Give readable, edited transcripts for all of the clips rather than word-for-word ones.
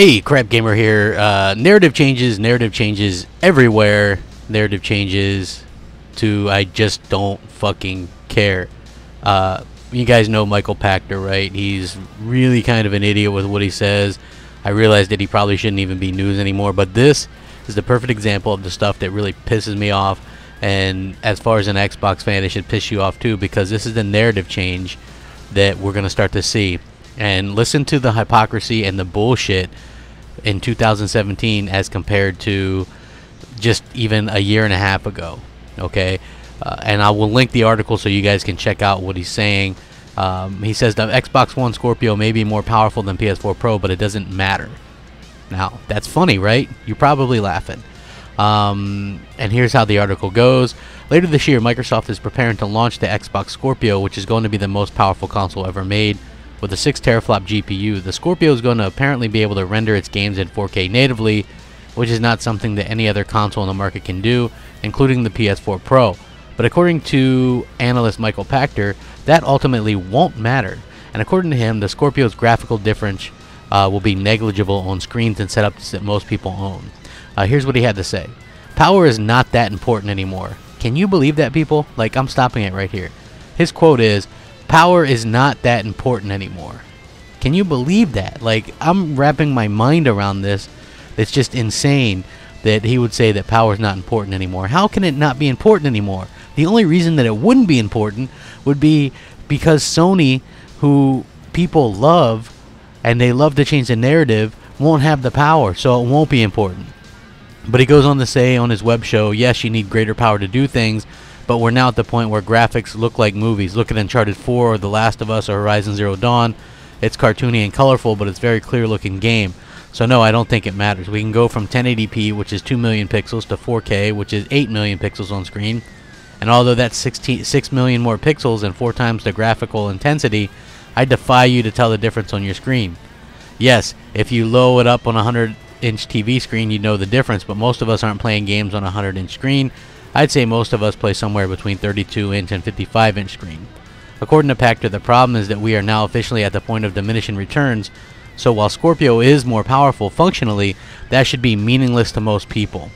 Hey, Crapgamer here. Narrative changes everywhere. Narrative changes to I just don't fucking care. You guys know Michael Pachter, right? He's really kind of an idiot with what he says. I realize that he probably shouldn't even be news anymore, but this is the perfect example of the stuff that really pisses me off. And as far as an Xbox fan, it should piss you off too, because this is the narrative change that we're going to start to see. And listen to the hypocrisy and the bullshit in 2017 as compared to just even a year and a half ago. Okay, and I will link the article so you guys can check out what he's saying. He says the Xbox One Scorpio may be more powerful than PS4 Pro, but it doesn't matter. Now, that's funny, right? You're probably laughing. And here's how the article goes. Later this year, Microsoft is preparing to launch the Xbox Scorpio, which is going to be the most powerful console ever made. With a 6 teraflop GPU, the Scorpio is going to apparently be able to render its games in 4K natively, which is not something that any other console in the market can do, including the PS4 Pro. But according to analyst Michael Pachter, that ultimately won't matter. And according to him, the Scorpio's graphical difference will be negligible on screens and setups that most people own. Here's what he had to say. Power is not that important anymore. Can you believe that, people? Like, I'm stopping it right here. His quote is, power is not that important anymore. Can you believe that? Like, I'm wrapping my mind around this. It's just insane that he would say that power is not important anymore. How can it not be important anymore? The only reason that it wouldn't be important would be because Sony, who people love, and they love to change the narrative, won't have the power, so it won't be important. But he goes on to say on his web show, yes, you need greater power to do things, but we're now at the point where graphics look like movies. Look at Uncharted 4 or The Last of Us or Horizon Zero Dawn. It's cartoony and colorful, but it's a very clear looking game. So no, I don't think it matters. We can go from 1080p, which is 2 million pixels, to 4K, which is 8 million pixels on screen. And although that's 6 million more pixels and 4 times the graphical intensity, I defy you to tell the difference on your screen. Yes, if you load it up on a 100-inch TV screen, you know the difference, but most of us aren't playing games on a 100-inch screen. I'd say most of us play somewhere between 32-inch and 55-inch screen. According to Pachter, the problem is that we are now officially at the point of diminishing returns, so while Scorpio is more powerful functionally, that should be meaningless to most people.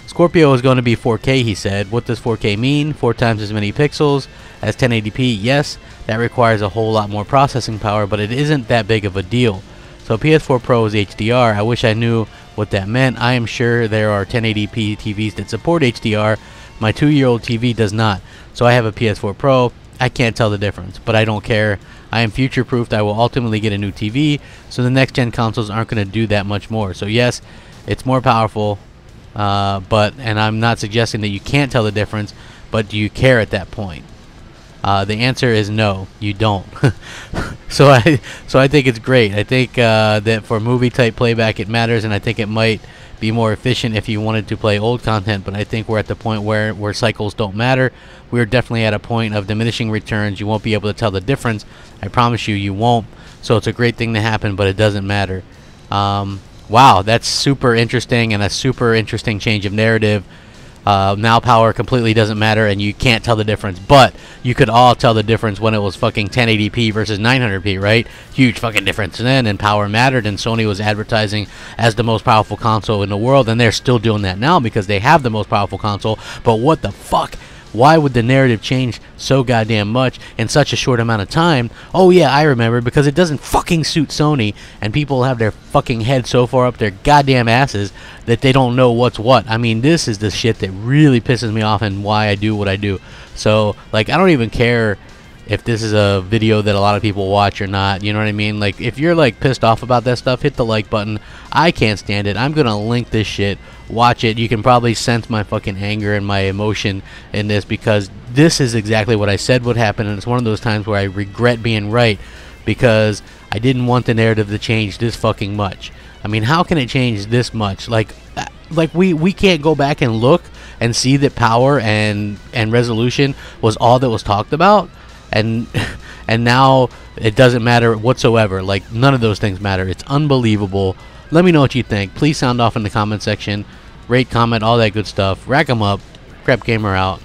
Scorpio is going to be 4K, he said. What does 4K mean? 4 times as many pixels as 1080p? Yes, that requires a whole lot more processing power, but it isn't that big of a deal. So PS4 Pro is HDR. I wish I knew what that meant. I am sure there are 1080p TVs that support HDR. My 2-year-old TV does not. So I have a PS4 Pro. I can't tell the difference, but I don't care. I am future-proofed. I will ultimately get a new TV, so the next-gen consoles aren't going to do that much more. So yes, it's more powerful, and I'm not suggesting that you can't tell the difference, but do you care at that point? The answer is no, you don't. So I think it's great. I think that for movie-type playback it matters, and I think it might be more efficient if you wanted to play old content, but I think we're at the point where cycles don't matter. We're definitely at a point of diminishing returns. You won't be able to tell the difference. I promise you, you won't. So it's a great thing to happen, but it doesn't matter. Wow, that's super interesting, and a super interesting change of narrative. Now power completely doesn't matter, and you can't tell the difference, but you could all tell the difference when it was fucking 1080p versus 900p, right? Huge fucking difference then, and power mattered, and Sony was advertising as the most powerful console in the world, and they're still doing that now because they have the most powerful console. But what the fuck? Why would the narrative change so goddamn much in such a short amount of time? Oh yeah, I remember, because it doesn't fucking suit Sony, and people have their fucking head so far up their goddamn asses that they don't know what's what. I mean, this is the shit that really pisses me off and why I do what I do. So, like, I don't even care if this is a video that a lot of people watch or not, you know what I mean? Like, if you're like pissed off about that stuff, hit the like button. I can't stand it. I'm gonna link this shit. Watch it. You can probably sense my fucking anger and my emotion in this, because this is exactly what I said would happen, and it's one of those times where I regret being right, because I didn't want the narrative to change this fucking much. I mean, how can it change this much? Like we can't go back and look and see that power and resolution was all that was talked about, and now it doesn't matter whatsoever. Like, none of those things matter. It's unbelievable. Let me know what you think. Please sound off in the comment section. Rate, comment, all that good stuff. Rack 'em up. Crapgamer out.